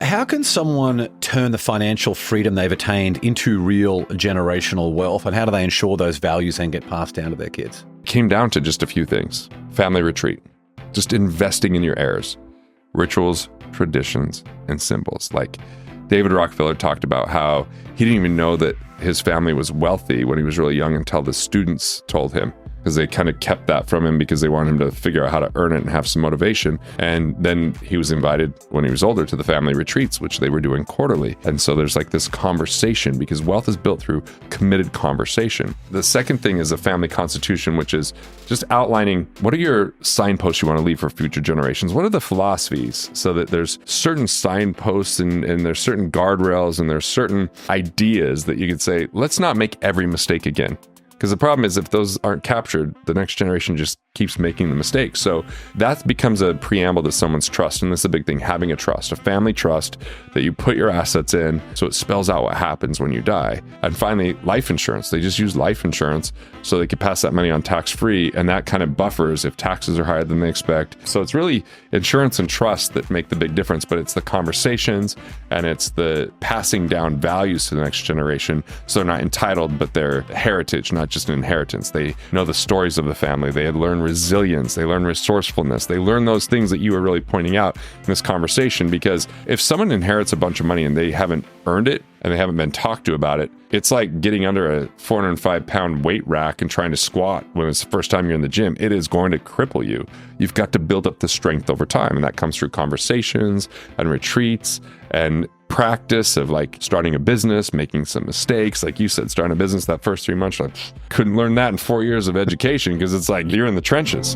How can someone turn the financial freedom they've attained into real generational wealth, and how do they ensure those values then get passed down to their kids? Came down to just a few things. Family retreat, just investing in your heirs, rituals, traditions, and symbols. Like David Rockefeller talked about how he didn't even know that his family was wealthy when he was really young until the students told him, because they kind of kept that from him because they wanted him to figure out how to earn it and have some motivation. And then he was invited when he was older to the family retreats, which they were doing quarterly. And so there's like this conversation, because wealth is built through committed conversation. The second thing is a family constitution, which is just outlining what are your signposts you want to leave for future generations? What are the philosophies, so that there's certain signposts and there's certain guardrails and there's certain ideas that you could say, let's not make every mistake again. Because the problem is, if those aren't captured, the next generation just keeps making the mistakes. So that becomes a preamble to someone's trust. And this is a big thing, having a trust, a family trust that you put your assets in, so it spells out what happens when you die. And finally, life insurance. They just use life insurance so they can pass that money on tax-free. And that kind of buffers if taxes are higher than they expect. So it's really insurance and trust that make the big difference, but it's the conversations and it's the passing down values to the next generation. So they're not entitled, but they're heritage, not just an inheritance. They know the stories of the family. They had learned resilience. They learn resourcefulness. They learn those things that you were really pointing out in this conversation. Because if someone inherits a bunch of money and they haven't earned it and they haven't been talked to about it, it's like getting under a 405-pound weight rack and trying to squat when it's the first time you're in the gym. It is going to cripple you. You've got to build up the strength over time. And that comes through conversations and retreats and practice of like starting a business, making some mistakes. Like you said, starting a business that first 3 months, like couldn't learn that in 4 years of education, because it's like you're in the trenches.